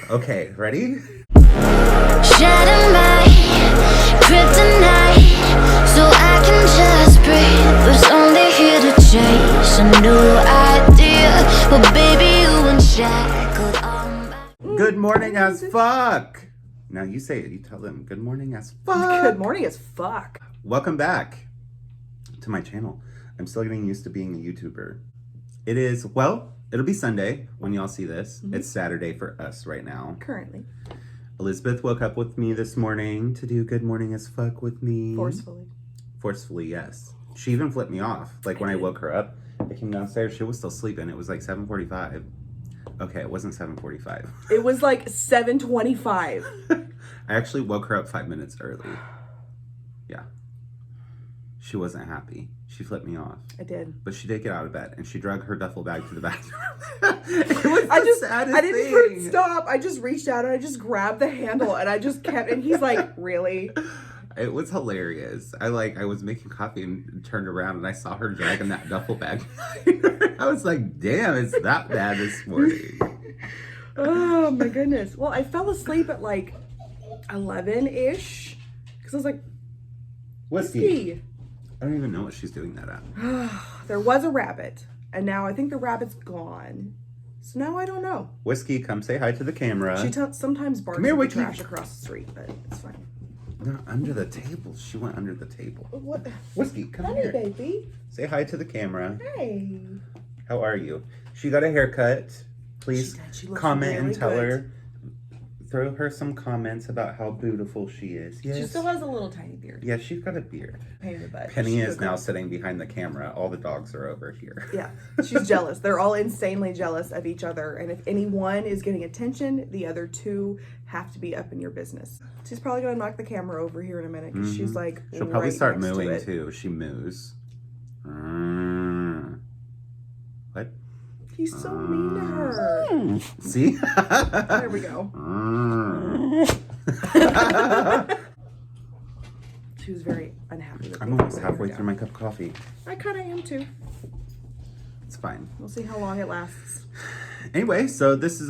Okay, ready? Shatter my kryptonite so I can just breathe. Was only here to chase a new idea, but baby you unshackled on my... Good morning as fuck. Now you say it. You tell them. Good morning as fuck. Good morning as fuck. Welcome back to my channel. I'm still getting used to being a YouTuber. It is, well, it'll be Sunday when y'all see this. Mm-hmm. It's Saturday for us right now. Currently. Elizabeth woke up with me this morning to do good morning as fuck with me. Forcefully, yes. She even flipped me off. Like when I woke her up, I came downstairs, she was still sleeping. It was like 7:45. Okay, it wasn't 7:45. It was like 7:25. I actually woke her up 5 minutes early. Yeah. She wasn't happy. She flipped me off. I did. But she did get out of bed and she dragged her duffel bag to the bathroom. It was I didn't stop. I just reached out and I just grabbed the handle and I just kept, and he's like, really? It was hilarious. I was making coffee and turned around and I saw her dragging that duffel bag. I was like, damn, it's that bad this morning. Oh my goodness. Well, I fell asleep at like 11-ish because I was like, whiskey. I don't even know what she's doing that at. There was a rabbit and now I think the rabbit's gone. So now I don't know. Whiskey, come say hi to the camera. She sometimes barks at the trash across the street, but it's fine. Not under the table. She went under the table. What? Whiskey, come Honey, here. baby. Say hi to the camera. Hey. How are you? She got a haircut. Please She looks comment really and tell good. her. Throw her some comments about how beautiful she is. Yes. She still has a little tiny beard. Yeah, she's got a beard. Pain in the butt. Penny She's is now sitting behind the camera. All the dogs are over here. Yeah, she's jealous. They're all insanely jealous of each other. And if any one is getting attention, the other two have to be up in your business. She's probably going to knock the camera over here in a minute because she's like, She'll probably right start next to mooing it. too. She moos. What? He's so mean to her. See? There we go. She was very unhappy with me. I'm almost putting her halfway down. through my cup of coffee. I kind of am too. It's fine. We'll see how long it lasts. Anyway, so this is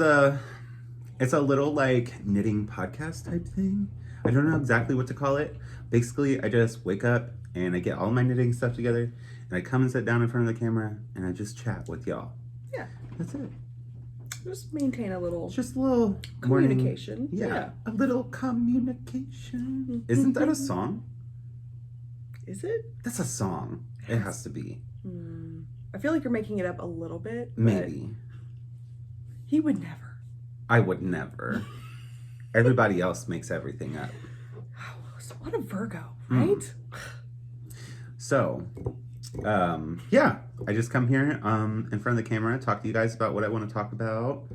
it's a little like knitting podcast type thing. I don't know exactly what to call it. Basically, I just wake up and I get all my knitting stuff together and I come and sit down in front of the camera and I just chat with y'all. Yeah. That's it. Just maintain a little Just a little communication. Morning. Yeah, a little communication. Isn't that a song? Is it? That's a song. It has to be. I feel like you're making it up a little bit. but Maybe. He would never. I would never. Everybody else makes everything up. So what a Virgo, right? So, yeah, I just come here in front of the camera, talk to you guys about what I want to talk about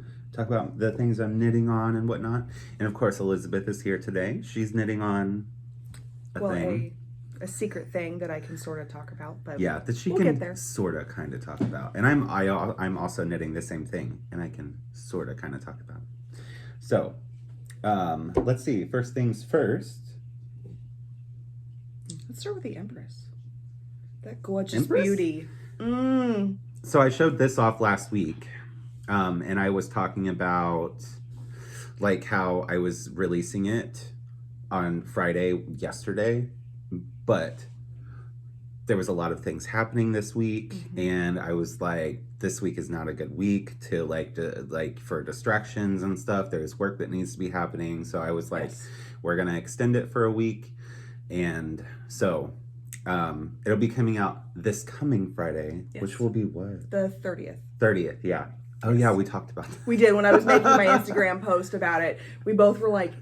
the things I'm knitting on and whatnot. And of course, Elizabeth is here today. She's knitting on a thing. A secret thing that I can sort of talk about, but Yeah, that she we'll get there. can sort of kind of talk about. And I'm also knitting the same thing, and I can sort of kind of talk about it. So, let's see. First things first. Let's start with the Empress. That gorgeous Empress? beauty. So I showed this off last week, and I was talking about like how I was releasing it on Friday yesterday, but there was a lot of things happening this week, and I was like, this week is not a good week to for distractions and stuff. There's work that needs to be happening, so I was like, we're gonna extend it for a week, and so it'll be coming out this coming Friday, which will be what? The 30th. 30th, yeah. Oh yeah, we talked about that. We did when I was making my Instagram post about it. We both were like,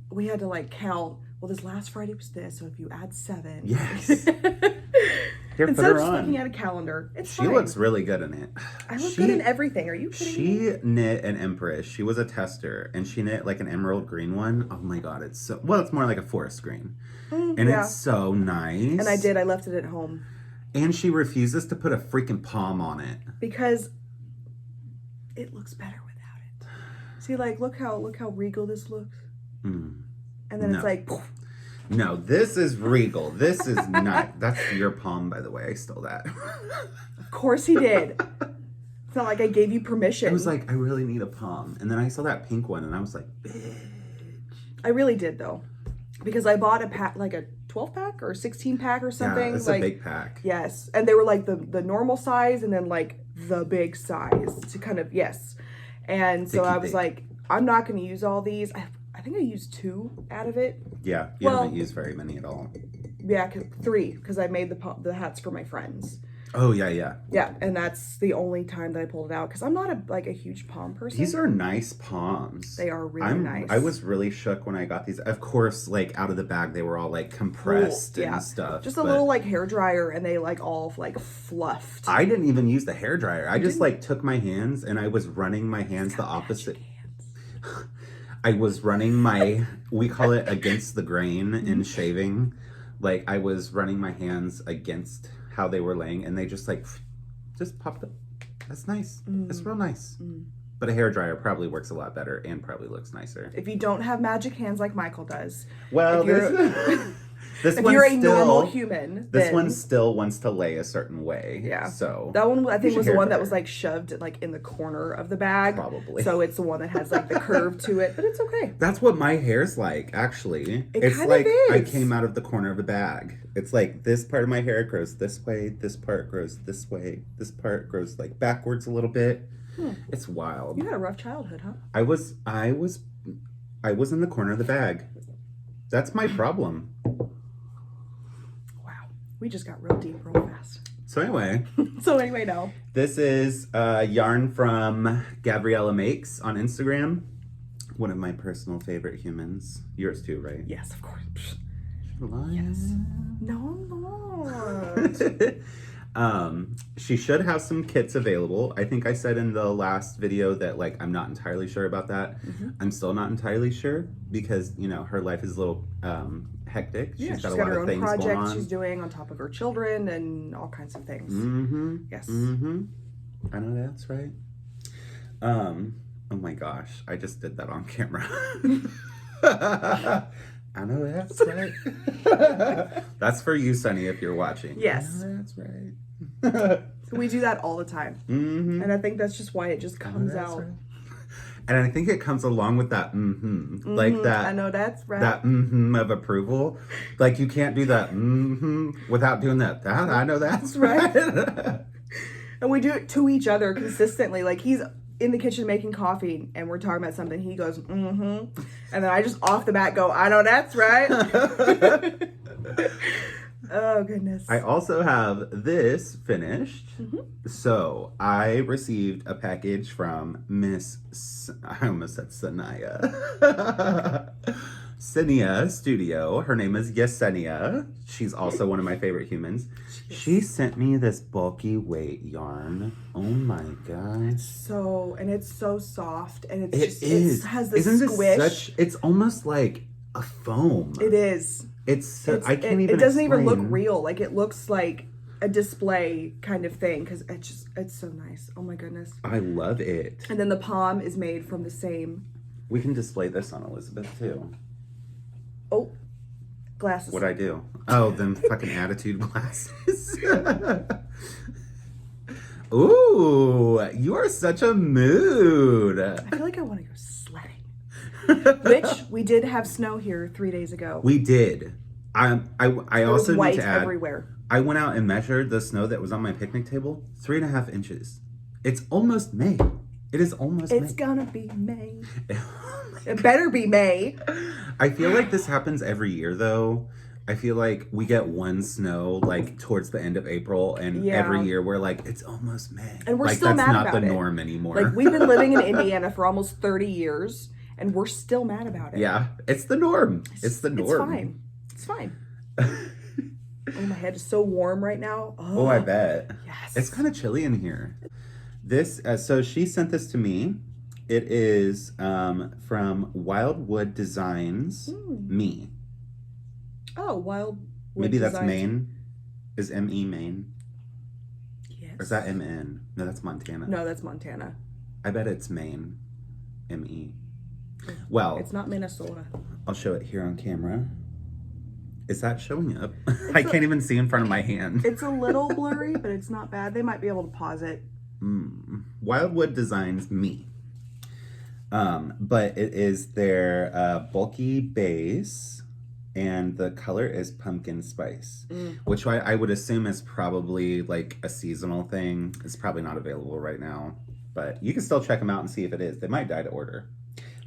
we had to like count. Well, this last Friday was this, so if you add 7. Yes. Here, Instead of just looking at a calendar, it's She fine. looks really good in it. I look good in everything. Are you kidding me? She knit an Empress. She was a tester, and she knit like an emerald green one. Oh my god, it's so, well, it's more like a forest green. And it's so nice. And I left it at home. And she refuses to put a freaking palm on it. Because it looks better without it. See, like, look how regal this looks. And then it's like, poof. No, this is regal. This is not. That's your palm, by the way. I stole that. Of course he did. not like I gave you permission. I was like, I really need a pom. And then I saw that pink one and I was like, bitch. I really did though. Because I bought a pack, like a 12 pack or 16 pack or something. Yeah, it's like, a big pack. Yes. And they were like the normal size and then like the big size to kind of, yes. And so I was like, I'm not going to use all these. I think I used 2 out of it. Yeah, you haven't used very many at all. Yeah, 3 because I made the hats for my friends. Oh, yeah. Yeah, and that's the only time that I pulled it out because I'm not a huge pom person. These are nice poms. They are really nice. I was really shook when I got these. Of course, like out of the bag, they were all like compressed and stuff. Just a little like hair dryer, and they like all like fluffed. I didn't even use the hair dryer. I just like took my hands and I was running my hands the opposite. I was running my, we call it against the grain in shaving. Like I was running my hands against how they were laying and they just popped up. That's nice. It's real nice. But a hairdryer probably works a lot better and probably looks nicer. If you don't have magic hands like Michael does. Well, if you're a normal human, this one still wants to lay a certain way. Yeah. So that one I think was the one that was like shoved like in the corner of the bag. Probably. So it's the one that has like the curve to it, but it's okay. That's what my hair's like, actually. It's like is. I came out of the corner of a bag. It's like this part of my hair grows this way, this part grows this way, this part grows like backwards a little bit. It's wild. You had a rough childhood, huh? I was in the corner of the bag. That's my problem. Wow. We just got real deep real fast. So anyway. No. This is yarn from Gabriella Makes on Instagram. One of my personal favorite humans. Yours too, right? Yes, of course. Yes. No, I'm not. She should have some kits available. I think I said in the last video that like I'm not entirely sure about that. I'm still not entirely sure because you know her life is a little hectic. Yeah, she's got a lot her of own things projects going on. she's doing on top of her children and all kinds of things. Yes. I know that's right. Oh my gosh, I just did that on camera. I know that's right. That's for you, Sunny, if you're watching. Yes. I know that's right. So we do that all the time. And I think that's just why it just comes out. Right. And I think it comes along with that like that. I know that's right. That of approval. Like you can't do that without doing that. I know that's right. And we do it to each other consistently. Like he's in the kitchen making coffee and we're talking about something. He goes, and then I just off the bat go, I know that's right. Oh, goodness. I also have this finished. So I received a package from I almost said Sanaya. Senia Studio. Her name is Yesenia. She's also one of my favorite humans. She sent me this bulky weight yarn. Oh my gosh. And it's so soft and It has the Isn't squish. This it's almost like a foam. It is. I can't even It doesn't even look explain. real. Like it looks like a display kind of thing because it's so nice. Oh my goodness. I love it. And then the palm is made from the same. We can display this on Elizabeth too. Oh, glasses. What'd I do? Oh, them fucking attitude glasses. Ooh, you are such a mood. I feel like I want to go sledding. Which we did have snow here 3 days ago. We did. I also white need to add. everywhere. I went out and measured the snow that was on my picnic table. 3.5 inches. It's almost May. It is almost May. It's gonna be May. It better be May. I feel like this happens every year though. I feel like we get one snow like towards the end of April and every year we're like, it's almost May. And we're like, still mad about it. That's not the norm anymore. Like we've been living in Indiana for almost 30 years and we're still mad about it. Yeah, it's the norm. It's the norm. It's fine. Oh, my head is so warm right now. Oh, I bet. Yes. It's kind of chilly in here. This, so she sent this to me. It is from Wildwood Designs, Me. Oh, Wildwood Maybe that's Designs. Maine. Is M-E Maine? Yes. Or is that M-N? No, that's Montana. No, that's Montana. I bet it's Maine. M-E. Well, It's not Minnesota. I'll show it here on camera. Is that showing up? I can't even see in front of my hand. It's a little blurry, but it's not bad. They might be able to pause it. Wildwood Designs Me. But it is their bulky base, and the color is pumpkin spice, which I would assume is probably like a seasonal thing. It's probably not available right now, but you can still check them out and see if it is. They might die to order.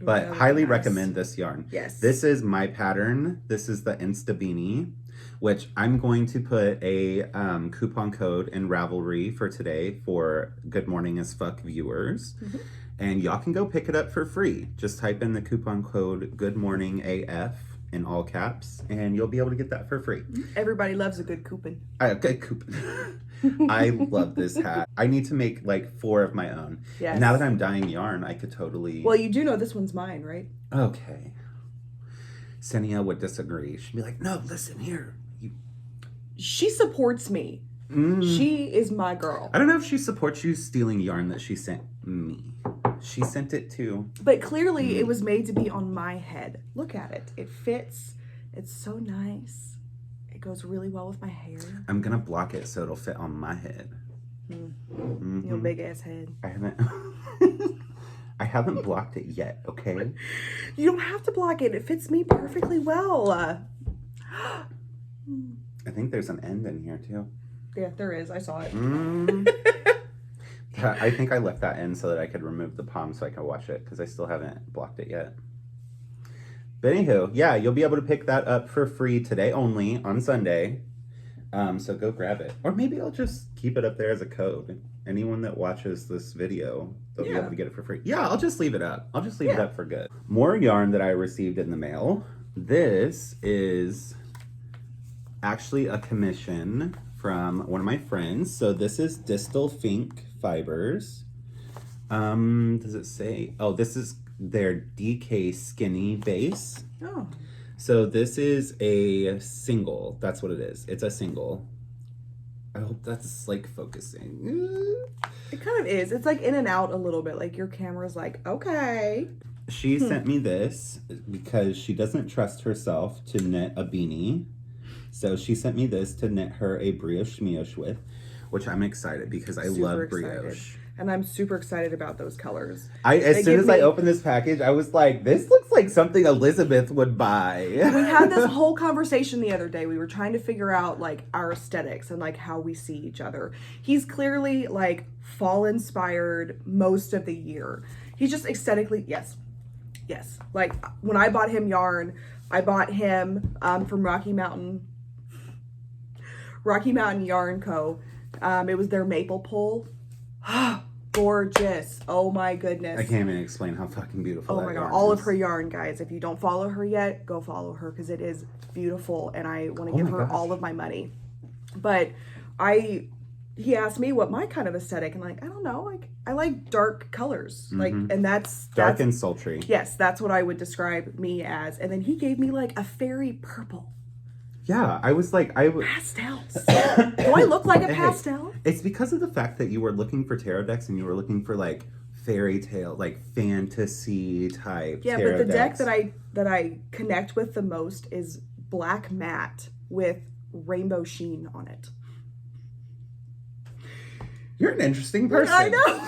But highly recommend this yarn. Yes. This is my pattern. This is the Insta Beanie, which I'm going to put a coupon code in Ravelry for today for Good Morning as Fuck viewers. And y'all can go pick it up for free. Just type in the coupon code Good Morning AF in all caps, and you'll be able to get that for free. Everybody loves a good coupon. Good coupon. I love this hat. I need to make like 4 of my own. Yes. And now that I'm dyeing yarn, I could totally... Well, you do know this one's mine, right? Okay. Senia would disagree. She'd be like, no, listen here. She supports me. She is my girl. I don't know if she supports you stealing yarn that she sent me. She sent it too. But clearly it was made to be on my head. Look at it. It fits. It's so nice. It goes really well with my hair. I'm going to block it so it'll fit on my head. Your big ass head. I haven't blocked it yet, okay? You don't have to block it. It fits me perfectly well. I think there's an end in here too. Yeah, there is. I saw it. I think I left that in so that I could remove the palm so I could watch it, because I still haven't blocked it yet. But anywho, yeah, you'll be able to pick that up for free today only on Sunday. So go grab it. Or maybe I'll just keep it up there as a code. Anyone that watches this video, they'll be able to get it for free. Yeah, I'll just leave it up. I'll just leave it up for good. More yarn that I received in the mail. This is actually a commission from one of my friends. So this is Distal Fink fibers. Does it say? Oh, this is their DK skinny base. Oh. So this is a single. That's what it is. It's a single. I hope that's like focusing. It kind of is. It's like in and out a little bit. Like your camera's like, okay. She sent me this because she doesn't trust herself to knit a beanie. So she sent me this to knit her a brioche mioche with, which I'm excited because I love brioche. And I'm super excited about those colors. As soon as I opened this package, I was like, this looks like something Elizabeth would buy. We had this whole conversation the other day. We were trying to figure out like our aesthetics and like how we see each other. He's clearly like fall inspired most of the year. He's just aesthetically, yes. Like when I bought him yarn, I bought him from Rocky Mountain Yarn Co. It was their maple pole. Gorgeous. Oh my goodness. I can't even explain how fucking beautiful that yarn is. Oh my god, all of her yarn, guys. If you don't follow her yet, go follow her because it is beautiful and I want to give her all of my money. But he asked me what my kind of aesthetic, and like, I don't know, like I like dark colors. Like, and that's dark and sultry. Yes, that's what I would describe me as. And then he gave me like a fairy purple. Yeah, I was like, pastels. Do I look like a pastel? It's because of the fact that you were looking for tarot decks and you were looking for like fairy tale, like fantasy type. Yeah, tarot but the decks. deck that I connect with the most is black matte with rainbow sheen on it. You're an interesting person. I know.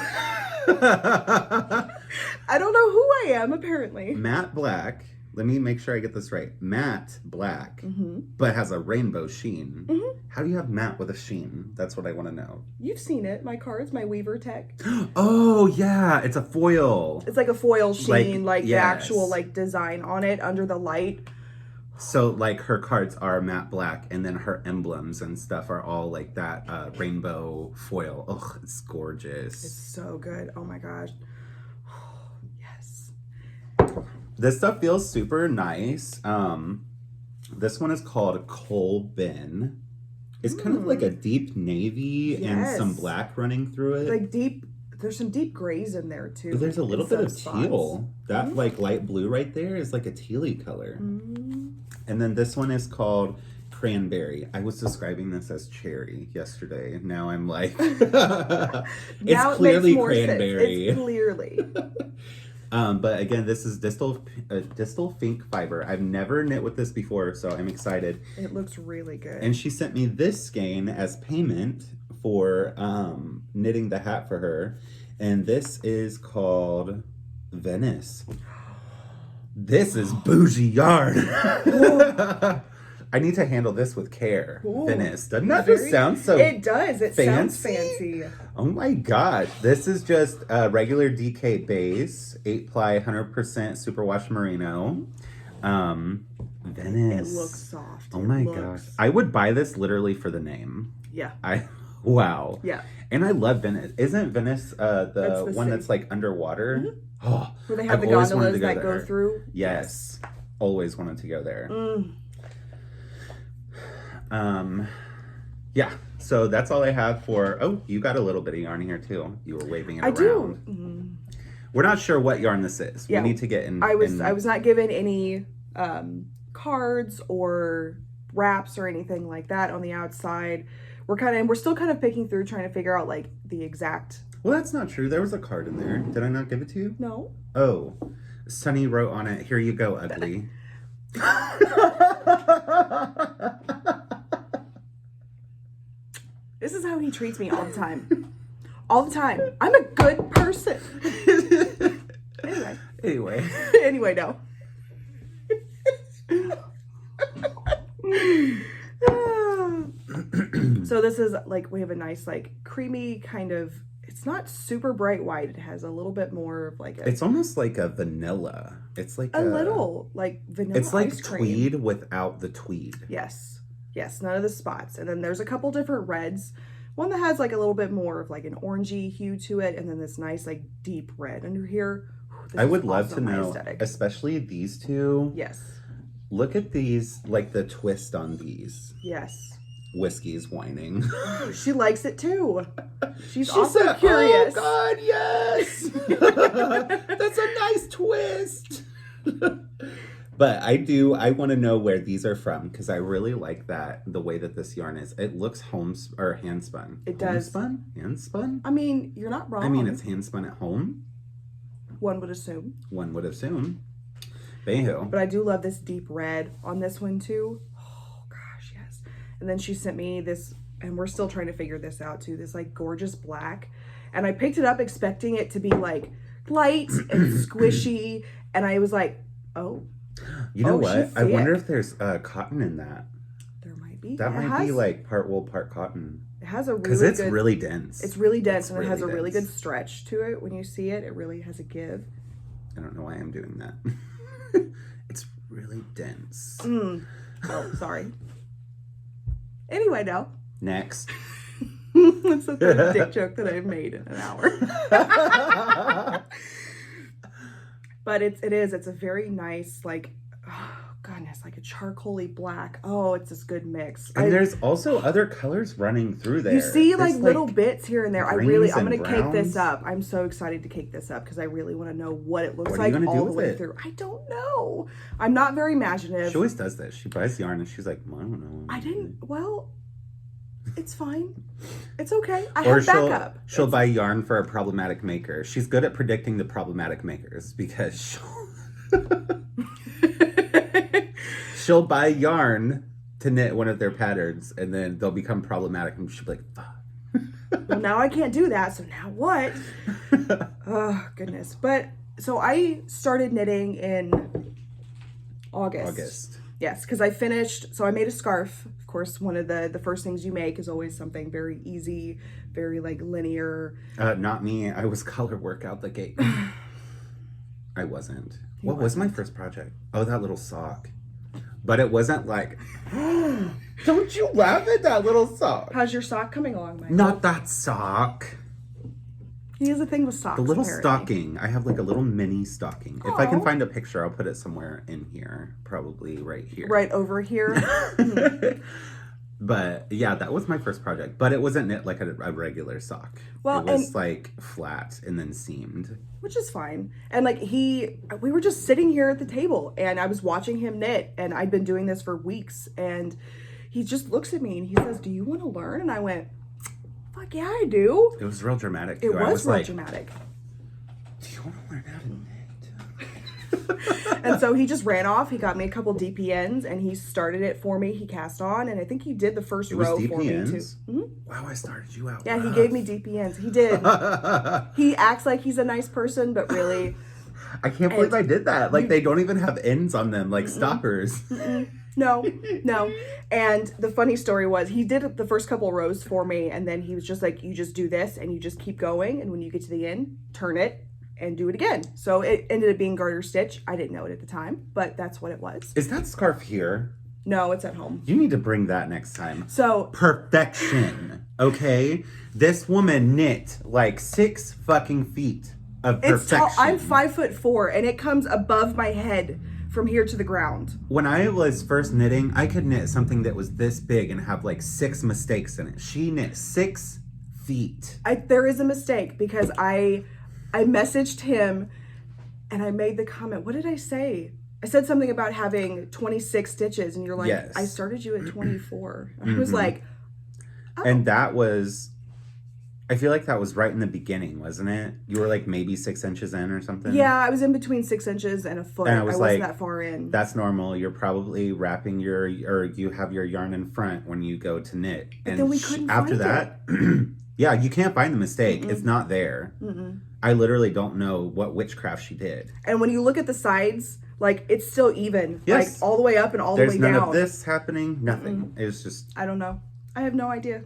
I don't know who I am, apparently. Matte black. Let me make sure I get this right. Matte black, but has a rainbow sheen. How do you have matte with a sheen? That's what I want to know. You've seen it. My cards, my Weaver Tech. Oh, yeah. It's a foil. It's like a foil sheen, like yes. the actual like design on it under the light. So, like, her cards are matte black, and then her emblems and stuff are all like that rainbow foil. Ugh, it's gorgeous. It's so good. Oh my gosh. Yes. This stuff feels super nice. This one is called Coal Bin. It's kind of like a deep navy and some black running through it. Like deep, there's some deep grays in there too. There's a little bit of teal. That like light blue right there is like a tealy color. And then this one is called Cranberry. I was describing this as cherry yesterday. Now I'm like, it's clearly cranberry. It's clearly. But again, this is Distal Fink fiber. I've never knit with this before, so I'm excited. It looks really good. And she sent me this skein as payment for knitting the hat for her. And this is called Venice. This is bougie yarn. I need to handle this with care. Ooh, Venice. Doesn't that just sound so It does. It sounds fancy? fancy. Oh my gosh. This is just a regular DK base, 8-ply, 100% superwash merino. Venice. It looks soft. Oh my gosh. I would buy this literally for the name. Yeah. Wow. Yeah. And I love Venice. Isn't Venice the one city. that's like underwater? Mm-hmm. Oh, Where they have I've the always wanted gondolas to go that there. go through? Yes. Always wanted to go there. Yeah. So that's all I have for. Oh, you got a little bit of yarn here too. You were waving it around. Do. We're not sure what yarn this is. Yeah. We need to get in. I was not given any cards or wraps or anything like that on the outside. We're still kind of picking through, trying to figure out like the exact. Well, that's not true. There was a card in there. Did I not give it to you? No. Oh, Sunny wrote on it, "Here you go, ugly." This is how he treats me all the time. All the time. I'm a good person. Anyway. Anyway, no. So this is like, we have a nice like creamy kind of, it's not super bright white. It has a little bit more of like It's almost like a vanilla. It's like a little like vanilla It's like ice cream. tweed without the tweed. Yes. Yes, none of the spots. And then there's a couple different reds. One that has like a little bit more of like an orangey hue to it, and then this nice like deep red under here. I would love to know, aesthetic. especially these two. Yes. Look at these, like the twist on these. Yes. Whiskey's whining. She likes it too. She's She also said, curious. "Oh God, yes! That's a nice twist." But I want to know where these are from, because I really like the way that this yarn is. It looks hand spun. It does. Hand spun? I mean, you're not wrong. I mean, it's hand spun at home. One would assume. One would assume. Bayhoo. But I do love this deep red on this one too. Oh gosh, yes. And then she sent me this, and we're still trying to figure this out too, this like gorgeous black. And I picked it up expecting it to be like light and squishy. And I was like, oh. You know Oh, what? she's I wonder thick. if there's cotton in that. There might be. That might be like part wool, part cotton. It has a really Because it's good, really dense. It's really dense, and it really has a really good dense. stretch to it. When you see it, it really has a give. I don't know why I'm doing that. It's really dense. Oh, sorry. Anyway, no. Next. It's the third dick joke that I've made in an hour. But it's a very nice, like, oh goodness, like a charcoaly black. Oh, it's this good mix. And there's also other colors running through there. You see like There's, little bits here and there. I'm greens gonna and cake this browns. up. I'm so excited to cake this up because I really want to know what it looks What are you like gonna do all the with way it? through. I don't know. I'm not very imaginative. She always does this. She buys yarn and she's like, I don't know. I didn't. Well, it's fine. It's okay. I Or have backup. she'll buy yarn for a problematic maker. She's good at predicting the problematic makers because she'll buy yarn to knit one of their patterns and then they'll become problematic and she'll be like, fuck. Well, now I can't do that. So now what? Oh, goodness. But so I started knitting in August. Yes, because I finished. So I made a scarf. Of course, one of the first things you make is always something very easy, very like linear. Not me. I was color work out the gate. I wasn't. What was my first project? Oh, that little sock. But it wasn't like, don't you laugh at that little sock. How's your sock coming along, Michael? Not that sock. He has a thing with socks. The little apparently. stocking. I have like a little mini stocking. If I can Aw. find a picture, I'll put it somewhere in here. Probably right here. Right over here. But yeah, that was my first project. But it wasn't knit like a regular sock. Well, it was and- like flat and then seamed. Which is fine. And like we were just sitting here at the table and I was watching him knit and I'd been doing this for weeks and he just looks at me and he says, "Do you want to learn?" And I went, "Fuck yeah, I do." It was real dramatic too. It I was real like, dramatic. do you want to learn how to knit? And so he just ran off. He got me a couple DPNs and he started it for me. He cast on and I think he did the first row for me too. Mm-hmm. Wow, I started you out. Yeah, rough. he gave me DPNs. He did. He acts like he's a nice person, but really... I can't believe I did that. Like, they don't even have ends on them, like stoppers. No. And the funny story was he did the first couple rows for me and then he was just like, you just do this and you just keep going. And when you get to the end, turn it and do it again. So it ended up being garter stitch. I didn't know it at the time, but that's what it was. Is that scarf here? No, it's at home. You need to bring that next time. So perfection, okay? This woman knit like 6 fucking feet of perfection. I'm 5'4" and it comes above my head from here to the ground. When I was first knitting, I could knit something that was this big and have like 6 mistakes in it. She knit 6 feet. There is a mistake because I messaged him and I made the comment. What did I say? I said something about having 26 stitches and you're like, yes. I started you at 24. I was like, oh. And that was, I feel like that was right in the beginning, wasn't it? You were like maybe 6 inches in or something? Yeah, I was in between 6 inches and a foot. And I wasn't like, that far in. That's normal. You're probably wrapping you have your yarn in front when you go to knit. But then we couldn't after find that, yeah, you can't find the mistake. It's not there. I literally don't know what witchcraft she did. And when you look at the sides, like it's still even. Yes. Like all the way up and all the way down. There's none of this happening. Nothing. It's just. I don't know. I have no idea.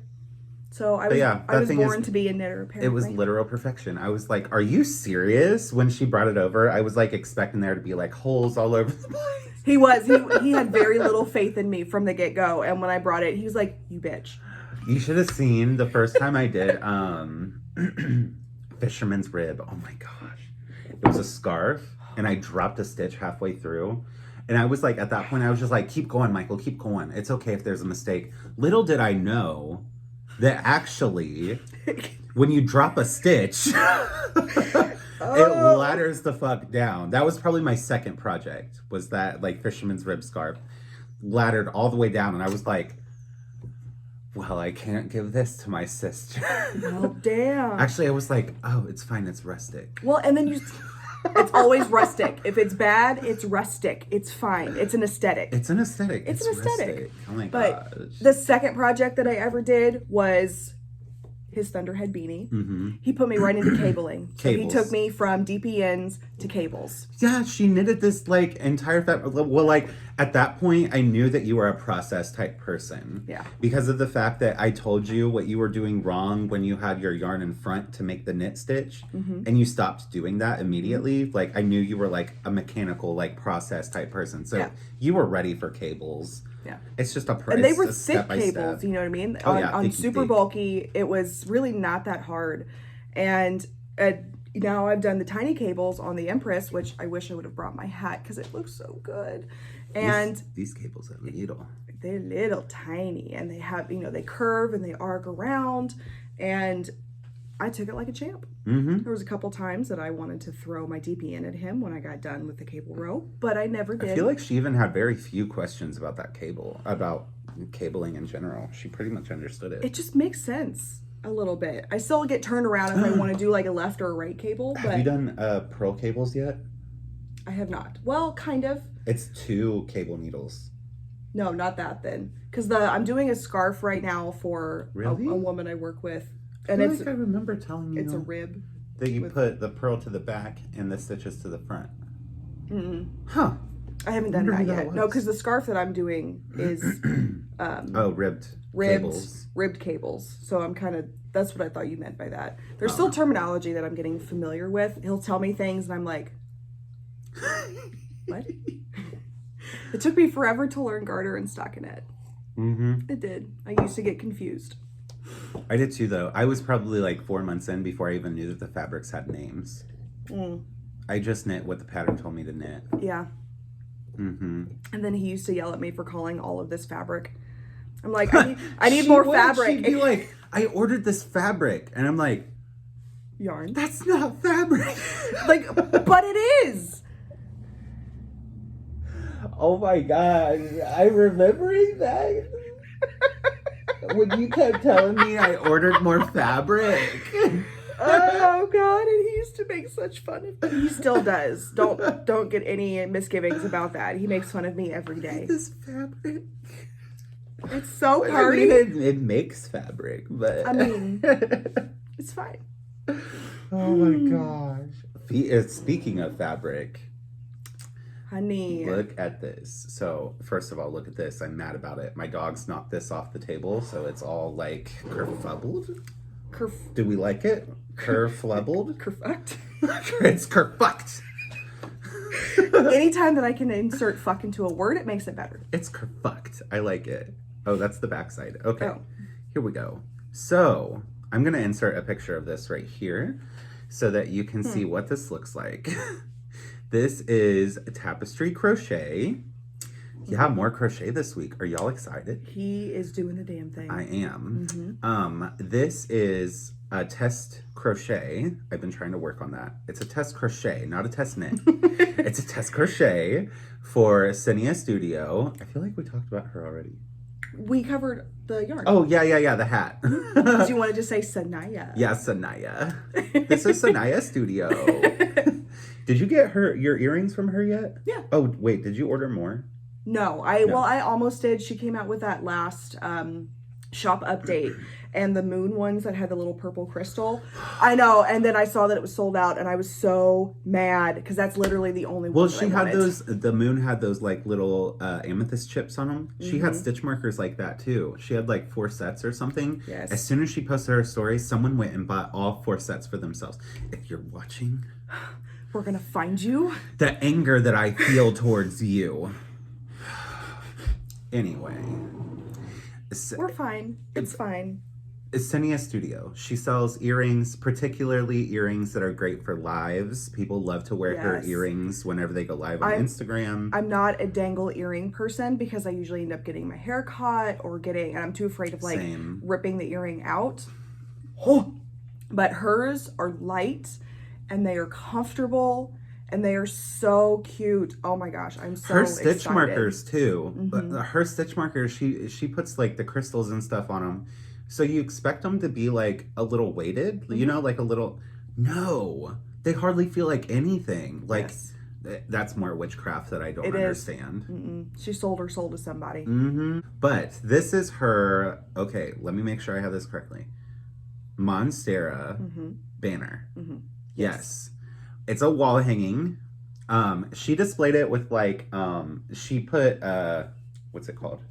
So I was born to be a knitter, apparently. It was literal perfection. I was like, are you serious? When she brought it over, I was like expecting there to be like holes all over the place. He was. He had very little faith in me from the get-go. And when I brought it, he was like, you bitch. You should have seen the first time I did fisherman's rib. Oh my gosh. It was a scarf and I dropped a stitch halfway through. And I was like, at that point, I was just like, keep going, Michael, keep going. It's okay if there's a mistake. Little did I know that actually, when you drop a stitch, it ladders the fuck down. That was probably my second project, was that like fisherman's rib scarf. Laddered all the way down. And I was like, well, I can't give this to my sister. Oh, damn. Actually, I was like, oh, it's fine. It's rustic. Well, and then it's always rustic. If it's bad, it's rustic. It's fine. It's an aesthetic. It's an aesthetic. It's an aesthetic. Rustic. Oh my gosh. But the second project that I ever did was his Thunderhead beanie. He put me right into cabling. So he took me from DPNs to cables. Yeah, she knitted this like entire well, like at that point I knew that you were a process type person. Yeah. Because of the fact that I told you what you were doing wrong when you had your yarn in front to make the knit stitch and you stopped doing that immediately. Like I knew you were like a mechanical like process type person. So you were ready for cables. Yeah. It's just a and they were thick cables, you know what I mean? On super bulky, it was really not that hard. And now I've done the tiny cables on the Empress, which I wish I would have brought my hat because it looks so good. And these cables are little. They're little tiny and they have, they curve and they arc around. And I took it like a champ. There was a couple times that I wanted to throw my DPN at him when I got done with the cable row, but I never did. I feel like she even had very few questions about that cable, about cabling in general. She pretty much understood it. It just makes sense a little bit. I still get turned around if I want to do like a left or a right cable. But have you done pearl cables yet? I have not. Well, kind of. It's 2 cable needles. No, not that then. Because I'm doing a scarf right now for a woman I work with. And I remember telling you it's a rib that you put the pearl to the back and the stitches to the front. Huh. I haven't done that yet. No, because the scarf that I'm doing is ribbed cables. So I'm kind of, that's what I thought you meant by that. There's still terminology that I'm getting familiar with. He'll tell me things and I'm like, what? It took me forever to learn garter and stockinette. It did. I used to get confused. I did too, though. I was probably like 4 months in before I even knew that the fabrics had names. I just knit what the pattern told me to knit. Yeah. And then he used to yell at me for calling all of this fabric. I'm like, I need more fabric. She'd be like, I ordered this fabric. And I'm like, yarn. That's not fabric. Like, but it is. Oh my God. I'm remembering that. When you kept telling me I ordered more fabric. Oh God! And he used to make such fun of me. He still does. Don't get any misgivings about that. He makes fun of me every day. This fabric. It's so I party. mean, it makes fabric, but I mean, it's fine. oh my gosh. Speaking of fabric, Honey. look at this. So, first of all, look at this. I'm mad about it. My dog's knocked this off the table, so it's all like kerfuffled. Do we like it? Kerflubbled? Kerfucked. It's kerfucked. Anytime that I can insert fuck into a word, it makes it better. It's kerfucked. I like it. Oh, that's the backside. Okay. Oh. Here we go. So, I'm going to insert a picture of this right here so that you can see what this looks like. This is tapestry crochet. Yeah, more crochet this week. Are y'all excited? He is doing the damn thing. I am. This is a test crochet. I've been trying to work on that. It's a test crochet, not a test knit. It's a test crochet for Cinia Studio. I feel like we talked about her already. We covered the yarn. Oh, yeah, the hat. Because you wanted to say Sanaya. Yeah, Sanaya. This is Sanaya Studio. Did you get your earrings from her yet? Yeah. Oh, wait, did you order more? No, I almost did. She came out with that last shop update and the moon ones that had the little purple crystal. I know, and then I saw that it was sold out and I was so mad because that's literally the only one. Well, she had those, the moon had those like little amethyst chips on them. She had stitch markers like that too. She had like 4 sets or something. Yes. As soon as she posted her story, someone went and bought all 4 sets for themselves. If you're watching, we're gonna find you. the anger that I feel towards you. Anyway. We're fine. It's fine. Cinia Studio. She sells earrings, particularly earrings that are great for lives. People love to wear her earrings whenever they go live on Instagram. I'm not a dangle earring person because I usually end up getting my hair caught or and I'm too afraid of like ripping the earring out. Oh. But hers are light and they are comfortable. And they are so cute. Oh my gosh, I'm so excited. Her stitch markers too. Mm-hmm. Her stitch markers, she puts like the crystals and stuff on them. So you expect them to be like a little weighted, you know, like a little. No, they hardly feel like anything. Like that's more witchcraft that I don't understand. She sold her soul to somebody. But this is her. Okay, let me make sure I have this correctly. Monstera banner. Yes. It's a wall hanging. She displayed it with like she put what's it called?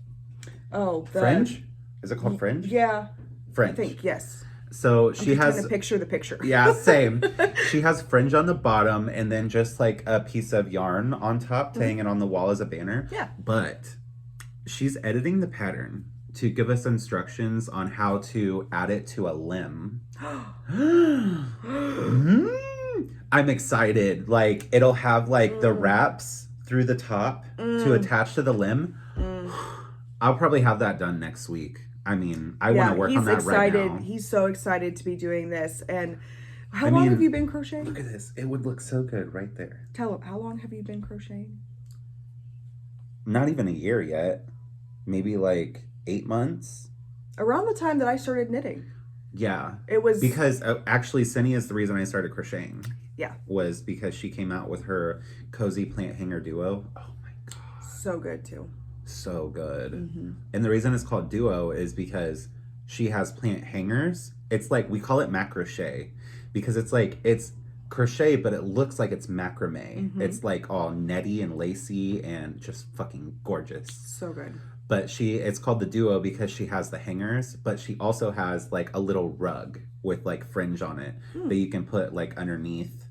Oh, fringe? Is it called fringe? Yeah. Fringe. I think, yes. So she has trying to picture the picture. Yeah, same. She has fringe on the bottom and then just like a piece of yarn on top to hang it on the wall as a banner. Yeah. But she's editing the pattern to give us instructions on how to add it to a limb. I'm excited. Like, it'll have, like, the wraps through the top to attach to the limb. I'll probably have that done next week. I mean, I want to work on that right now. He's so excited to be doing this. And how long have you been crocheting? Look at this. It would look so good right there. Tell him, how long have you been crocheting? Not even a year yet. Maybe, like, 8 months. Around the time that I started knitting. Yeah. It was... Because, actually, Cinia is the reason I started crocheting. Yeah. Was because she came out with her Cozy Plant Hanger Duo. Oh, my God. So good, too. So good. And the reason it's called Duo is because she has plant hangers. It's like, we call it macrochet because it's like, it's crochet, but it looks like it's macrame. It's like all netty and lacy and just fucking gorgeous. So good. But it's called the Duo because she has the hangers, but she also has like a little rug with like fringe on it that you can put like underneath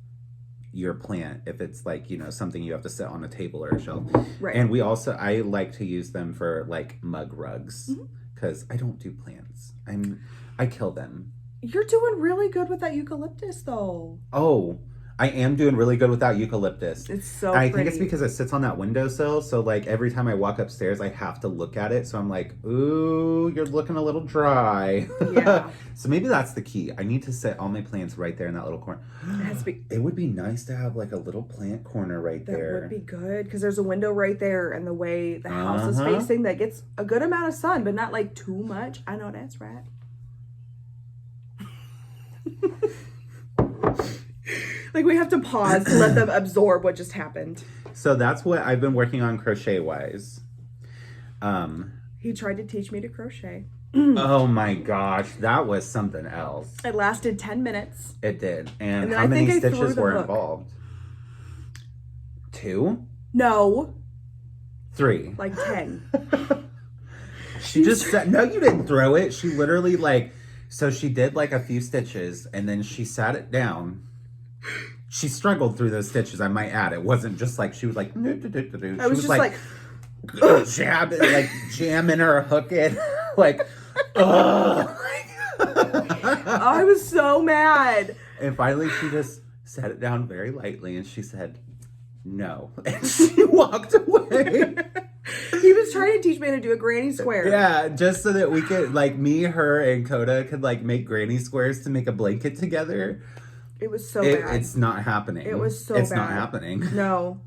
your plant if it's like, you know, something you have to sit on a table or a shelf. Right. And I like to use them for like mug rugs because I don't do plants. I kill them. You're doing really good with that eucalyptus though. Oh, I am doing really good with that eucalyptus. It's so pretty. I pretty. think it's because it sits on that windowsill. So like every time I walk upstairs, I have to look at it. So I'm like, ooh, you're looking a little dry. Yeah. So maybe that's the key. I need to set all my plants right there in that little corner. It would be nice to have like a little plant corner right there. That would be good because there's a window right there and the way the house is facing that gets a good amount of sun, but not like too much. I know that's right. Like, we have to pause to let them absorb what just happened. So that's what I've been working on crochet-wise. He tried to teach me to crochet. Oh my gosh, that was something else. It lasted 10 minutes. It did. And then how I many think I threw stitches the were hook. involved? 2? No, 3. like 10. She just said, no, you didn't throw it. She literally so she did like a few stitches and then she sat it down. She struggled through those stitches, I might add. It wasn't just like, she was like, no, do, do, do, do. I was just like jamming her hook in. Like, ugh. I was so mad. And finally she just set it down very lightly and she said, no. And she walked away. He was trying to teach me how to do a granny square. Yeah, just so that we could, me, her, and Coda could, make granny squares to make a blanket together. It was so bad. It's not happening. It was so It's bad. not happening. No.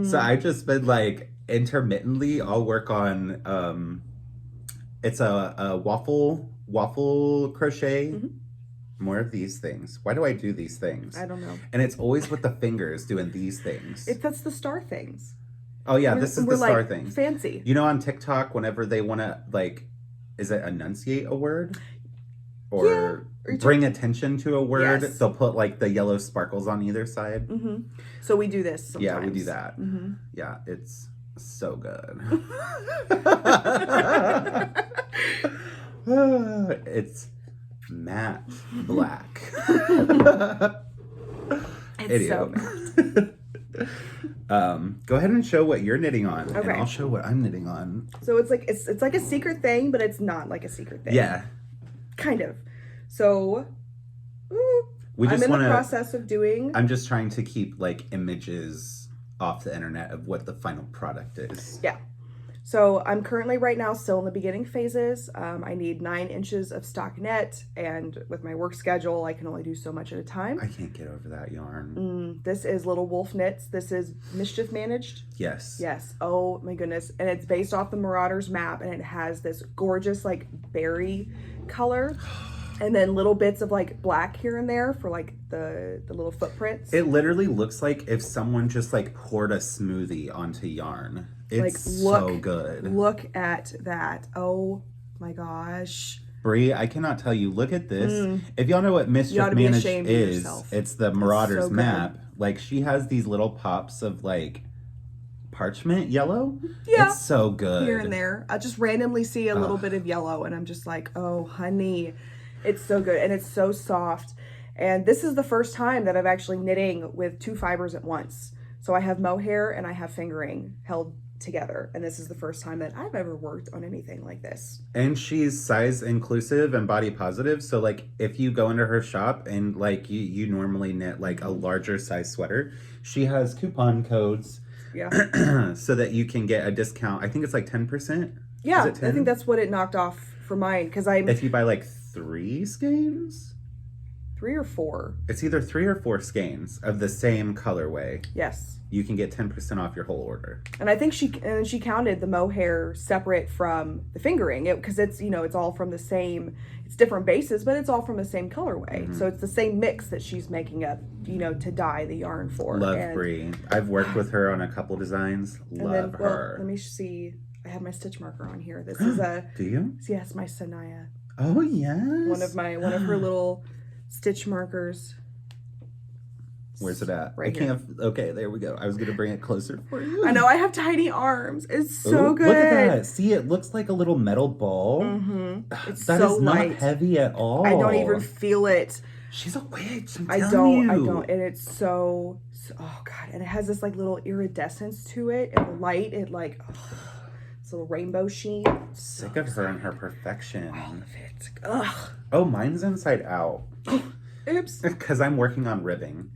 So I've just been, intermittently, I'll work on, it's a waffle crochet. Mm-hmm. More of these things. Why do I do these things? I don't know. And it's always with the fingers doing these things. That's the star things. Oh yeah, this is the star thing. Fancy. You know, on TikTok, whenever they want to is it enunciate a word or bring attention to a word, Yes. they'll put the yellow sparkles on either side. Mm-hmm. So we do this sometimes. Yeah, we do that. Mm-hmm. Yeah, it's so good. It's matte black. It's so bad. Go ahead and show what you're knitting on, and Okay. I'll show what I'm knitting on. So it's like a secret thing, but it's not like a secret thing. Yeah, Kind of. So we I'm just in want the to. process of doing. I'm just trying to keep images off the internet of what the final product is. Yeah. So I'm currently right now still in the beginning phases. I need 9 inches of stockinette, and with my work schedule, I can only do so much at a time. I can't get over that yarn. This is Little Wolf Knits. This is Mischief Managed. Yes. Yes. Oh my goodness. And it's based off the Marauders map, and it has this gorgeous berry color. And then little bits of black here and there for the little footprints. It literally looks like if someone just poured a smoothie onto yarn. It's so good. Look at that. Oh my gosh. Brie, I cannot tell you. Look at this. If y'all know what You Mischief ought to be Managed ashamed of is, yourself. it's the Marauders so good. map. She has these little pops of parchment yellow. Yeah. It's so good. Here and there. I just randomly see a little bit of yellow, and I'm just like, oh honey. It's so good, and it's so soft. And this is the first time that I've actually knitting with 2 fibers at once. So I have mohair and I have fingering held together, and this is the first time that I've ever worked on anything like this. And she's size inclusive and body positive. So if you go into her shop and you normally knit a larger size sweater, she has coupon codes. Yeah. So that you can get a discount. I think it's 10%. Yeah, Is it 10? I think that's what it knocked off for mine, because I'm If you buy 3 skeins, 3 or 4. it's either 3 or 4 skeins of the same colorway. Yes. You can get 10% off your whole order. And I think she counted the mohair separate from the fingering, because it's it's all from the same. It's different bases, but it's all from the same colorway. So it's the same mix that she's making up, to dye the yarn for. Love Brie. I've worked with her on a couple designs. Love her. Let me see. I have my stitch marker on here. This is a. Do you? Yes, my Sanaya. Oh yes. One of her little stitch markers. Where's it at? Right I can't. Okay, there we go. I was gonna bring it closer for you. I know I have tiny arms. It's so Ooh, good. Look at that. See, it looks like a little metal ball. It's That so is not light. heavy at all. I don't even feel it. She's a witch. I telling don't, you. and it's so oh god, and it has this little iridescence to it, and the light, it's a little rainbow sheen. Sick of her and her perfection. All of it. Ugh. Oh, mine's inside out. Oops. Because I'm working on ribbing.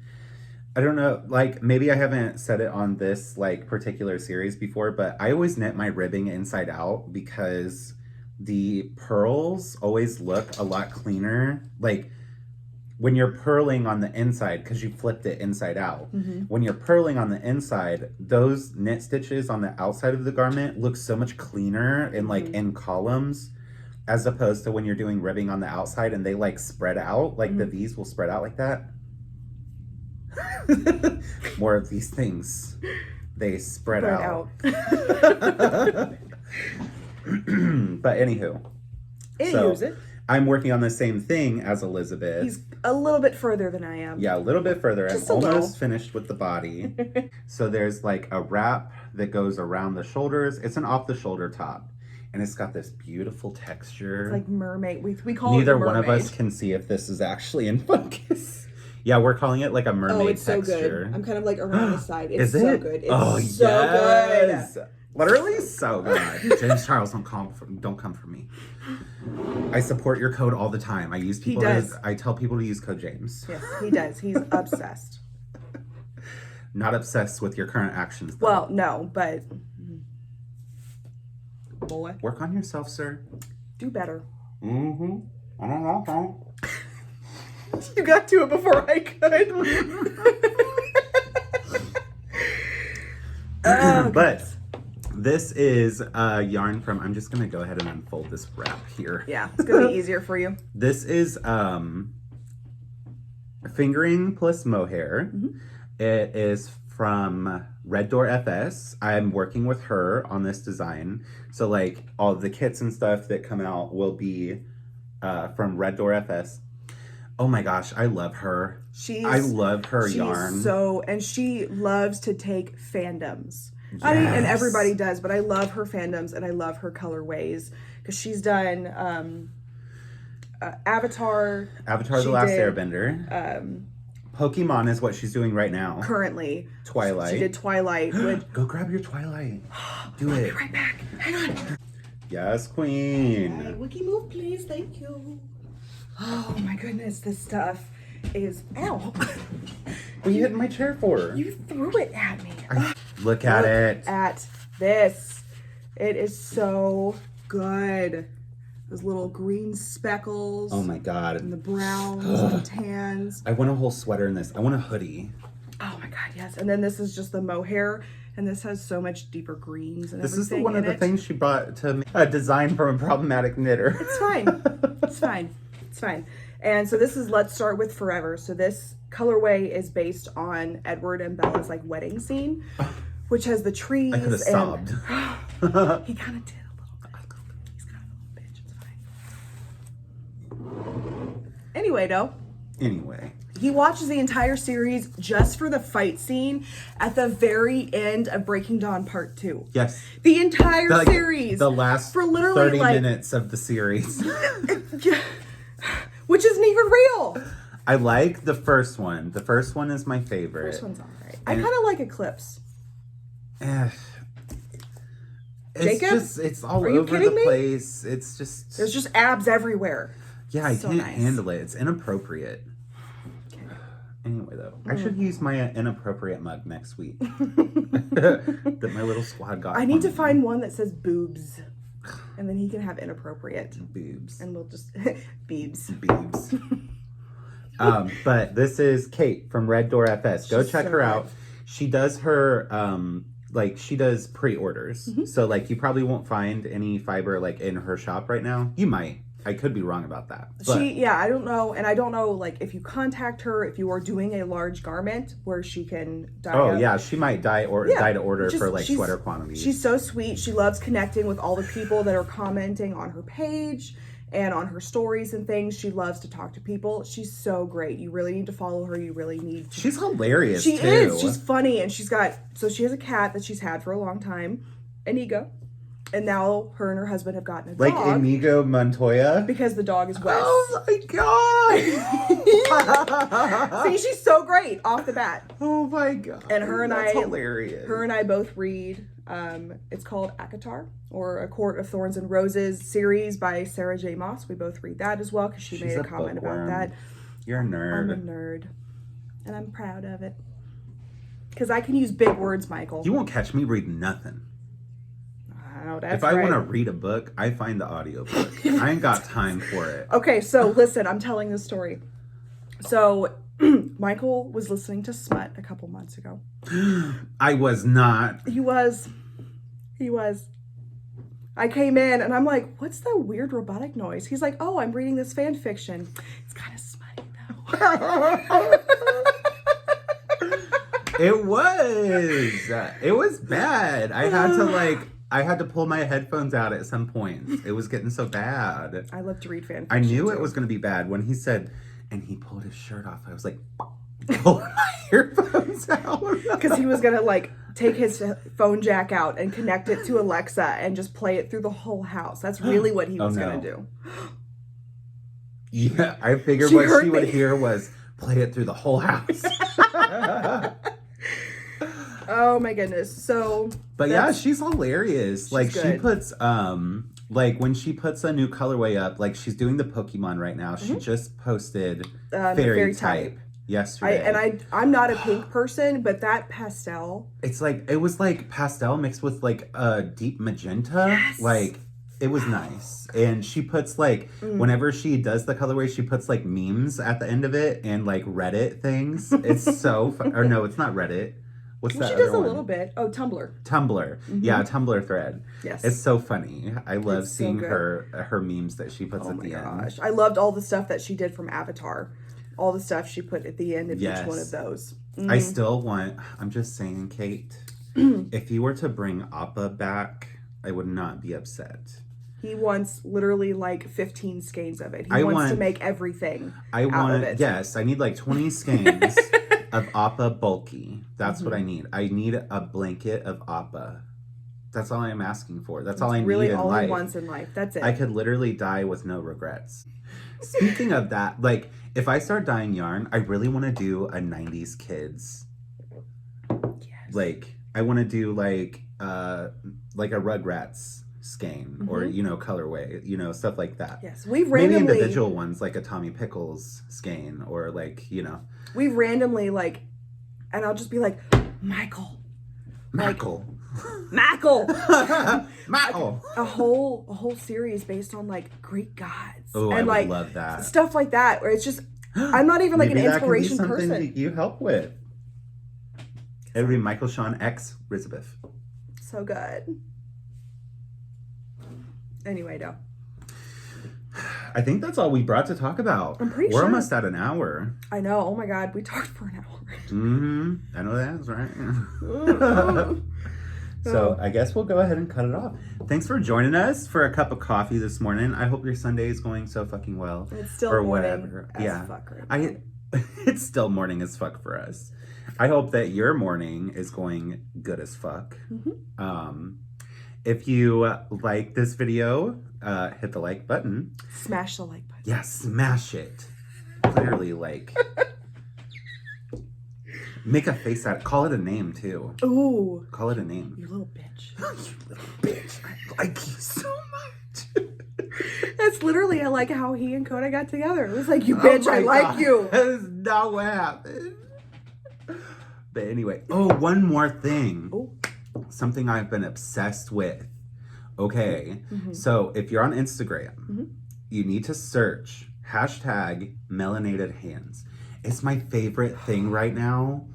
I don't know, maybe I haven't said it on this particular series before, but I always knit my ribbing inside out because the purls always look a lot cleaner. When you're purling on the inside, because you flipped it inside out, when you're purling on the inside, those knit stitches on the outside of the garment look so much cleaner and in columns, as opposed to when you're doing ribbing on the outside and they spread out, the V's will spread out like that. More of these things. They spread out. But anywho. It. I'm working on the same thing as Elizabeth. He's a little bit further than I am. Yeah, a little bit further. Just I'm a little. almost finished with the body. So there's like a wrap that goes around the shoulders. It's an off-the-shoulder top. And it's got this beautiful texture. It's like mermaid. We call it Neither mermaid. one of us can see if this is actually in focus. Yeah, we're calling it like a mermaid it's texture. so good. I'm kind of like around the side. It's Is so it? good. It's so yes. good. Literally so good. James Charles, don't come for me. I support your code all the time. I use people. I tell people to use code James. Yes, he does. He's obsessed. Not obsessed with your current actions, though. Well, no, but boy, work on yourself, sir. do better. Mm-hmm. You got to it before I could. But this is a yarn from, I'm just going to go ahead and unfold this wrap here. Yeah, it's going to be easier for you. This is fingering plus mohair. Mm-hmm. It is from Red Door FS. I'm working with her on this design. So like all the kits and stuff that come out will be from Red Door FS. Oh my gosh, I love her. I love her yarn. And she loves to take fandoms. Yes. I mean, and everybody does, but I love her fandoms and I love her colorways because she's done Avatar. The Last Airbender. Pokemon is what she's doing right now. Currently. Twilight. She did Twilight. Go grab your Twilight. Do I'll it. be right back. Hang on. Yes, queen. Right, wiki move, please. Thank you. Oh my goodness, this stuff is... Ow. What are you hitting my chair for? You threw it at me. Look at it. At this. It is so good. Those little green speckles. Oh my god. And the browns and the tans. I want a whole sweater in this. I want a hoodie. Oh my god, yes. And then this is just the mohair. And this has so much deeper greens and everything. This is one of the things she brought to me. A design from a problematic knitter. It's fine. It's fine. It's fine. And so this is Let's Start With Forever. So this colorway is based on Edward and Bella's like wedding scene, which has the trees. I could have sobbed. He kind of did a little bit. He's kind of a little bitch. It's fine. Anyway, though. Anyway. He watches the entire series just for the fight scene at the very end of Breaking Dawn Part 2. Yes. The entire series. The last for literally 30 minutes of the series. Which isn't even real. I like the first one. The first one is my favorite. First one's alright. I kind of like Eclipse. It's Jacob? it's all Are you over kidding the me? place. It's just... There's just abs everywhere. Yeah, I so can't nice. handle it. It's inappropriate. Anyway, though, I should use my inappropriate mug next week that my little squad got. I need to find one that says boobs, and then he can have inappropriate boobs, and we'll just beebs. But this is Kate from Red Door FS. Go check her out. She does her she does pre-orders, so like you probably won't find any fiber like in her shop right now. You might. I could be wrong about that. But I don't know. And I don't know, like, if you contact her, if you are doing a large garment where she can dye up. Yeah, she might dye to order for, like, sweater quantities. She's so sweet. She loves connecting with all the people that are commenting on her page and on her stories and things. She loves to talk to people. She's so great. You really need to follow her. You really need to. She's hilarious, She too. is. She's funny. And she has a cat that she's had for a long time, Inigo. And now her and her husband have gotten a dog. Like Inigo Montoya? Because the dog is Wes. Oh my god! See, she's so great off the bat. Oh my god. And that's hilarious. Her and I both read, it's called Akatar, or A Court of Thorns and Roses series by Sarah J. Maas. We both read that as well, because she's made a comment bookworm. about that. You're a nerd. I'm a nerd. And I'm proud of it. Because I can use big words, Michael. You won't catch me reading nothing. Oh, that's if I want to read a book, I find the audiobook. I ain't got time for it. Okay, so listen, I'm telling this story. So Michael was listening to Smut a couple months ago. I was not. He was. I came in and I'm like, what's that weird robotic noise? He's like, oh, I'm reading this fan fiction. It's kind of smutty though. It was. It was bad. I had to pull my headphones out at some point. It was getting so bad. I love to read fan fiction. I knew it too. was going to be bad when he said, and he pulled his shirt off. I was like, pull my earphones out. Because he was going to like take his phone jack out and connect it to Alexa and just play it through the whole house. That's really what he was going to do. Yeah, I figured She what heard she would me. hear was play it through the whole house. Oh my goodness. So But yeah, she's hilarious. Like she good. puts like when she puts a new colorway up, like she's doing the Pokemon right now. She just posted fairy type yesterday. I'm not a pink person, but that pastel. It's like it was like pastel mixed with like a deep magenta. Yes. Like it was nice. And she puts like whenever she does the colorway, she puts like memes at the end of it and like Reddit things. It's so fun. Or no, it's not Reddit. What's that? She other does a one? little bit. Oh, Tumblr. Tumblr. Yeah, Tumblr thread. Yes. It's so funny. I love It's so seeing good. her memes that she puts Oh at my the end. gosh. I loved all the stuff that she did from Avatar. All the stuff she put at the end of Yes. each one of those. I still want, I'm just saying, Kate, if you were to bring Appa back, I would not be upset. He wants literally like 15 skeins of it. He I wants to want- make everything I out want, of it. yes, I need like 20 skeins of Appa bulky. That's what I need. I need a blanket of Appa. That's all I'm asking for. That's all I really need in all life. he wants in life. That's it. I could literally die with no regrets. Speaking of that, like, if I start dyeing yarn, I really want to do a 90s kids. Yes. Like, I want to do, like a Rugrats skein or, you know, colorway, you know, stuff like that. Yes. We've Maybe randomly individual ones, like a Tommy Pickles skein or, like, you know. we've randomly like, and I'll just be like, Michael. Mackle. Michael. Mackle. a whole series based on like Greek gods. Oh, I and would like love that. stuff like that where it's just I'm not even like Maybe an that could be inspiration something person. that you help with. It would be Michael Sean X Elizabeth. So good. Anyway, no. I think that's all we brought to talk about. I'm pretty We're sure. almost at an hour. I know. Oh my god, we talked for an hour. Mm-hmm. I know that's right. So I guess we'll go ahead and cut it off. Thanks for joining us for a cup of coffee this morning. I hope your Sunday is going so fucking well. It's still or morning whatever. as Yeah. fuck right now. It's still morning as fuck for us. I hope that your morning is going good as fuck. If you like this video, hit the like button. Smash the like button. Yeah, smash it. Clearly, like, make a face at it. Call it a name, too. Ooh, Call it a name. you little bitch. You little bitch. I like you so much. That's literally like how he and Coda got together. It was like, you bitch, Oh my I like God. you. That is not what happened. But anyway, one more thing. Oh. Something I've been obsessed with. Okay, so if you're on Instagram, you need to search #melanated hands. It's my favorite thing right now.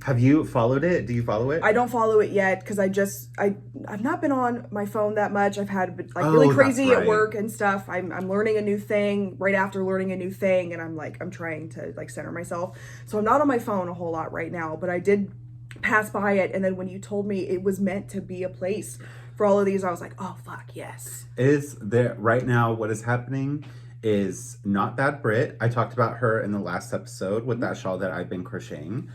Have you followed it? Do you follow it? I don't follow it yet because I've not been on my phone that much. I've had like really that's crazy right. at work and stuff. I'm learning a new thing right after learning a new thing, and I'm trying to like center myself. So I'm not on my phone a whole lot right now, but I did pass by it, and then when you told me it was meant to be a place for all of these, I was like, oh fuck yes. Is there right now what is happening is Not Bad Brit. I talked about her in the last episode with that shawl that I've been crocheting.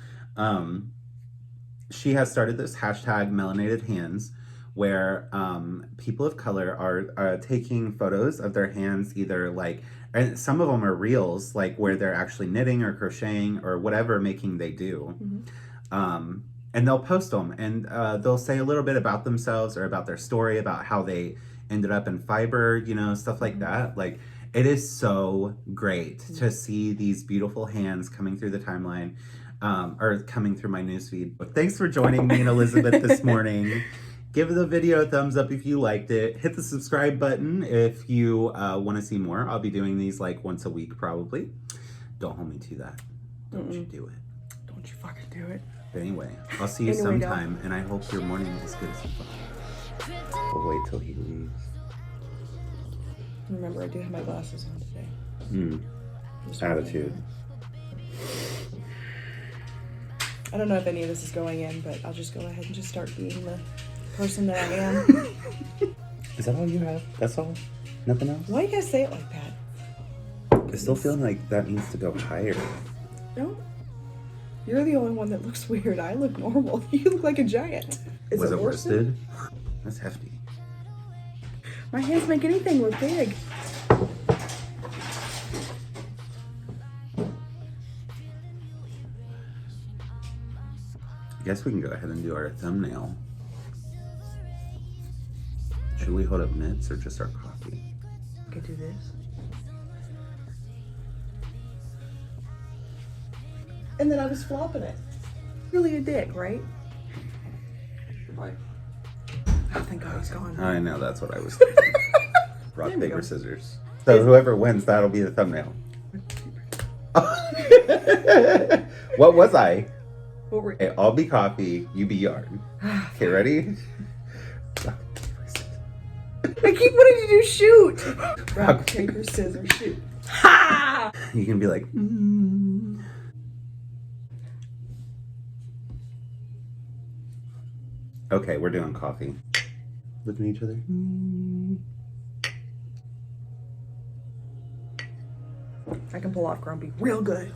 She has started this #melanated hands where people of color are taking photos of their hands, either like, and some of them are reels, like where they're actually knitting or crocheting or whatever making they do. And they'll post them and they'll say a little bit about themselves or about their story, about how they ended up in fiber, you know, stuff like that. Like, it is so great to see these beautiful hands coming through the timeline or coming through my newsfeed. But thanks for joining me and Elizabeth this morning. Give the video a thumbs up if you liked it. Hit the subscribe button if you want to see more. I'll be doing these like once a week probably. Don't hold me to that. Don't you do it. Don't you fucking do it. But anyway, I'll see you Anyway, sometime, and I hope your morning is good as fuck. We'll wait till he leaves. Remember, I do have my glasses on today. Just Attitude. I don't know if any of this is going in, but I'll just go ahead and just start being the person that I am. Is that all you have? That's all? Nothing else? Why do you guys say it like that? I still feel like that needs to go higher. No. You're the only one that looks weird. I look normal. You look like a giant. Is Was it worsted? worsted? That's hefty. My hands make anything look big. I guess we can go ahead and do our thumbnail. Should we hold up mitts or just our coffee? I could do this. And then I was flopping it. Really a dick, right? Why? Oh, thank God he's gone. I know, that's what I was thinking. Rock, There we paper, go. scissors. So whoever wins, that'll be the thumbnail. What was I? What were Okay, I'll be coffee, you be yarn. Okay, ready? I keep wanting to do shoot. Rock, paper, scissors, shoot. Ha! You can be like, Okay, we're doing coffee. Looking at each other. I can pull off grumpy real good.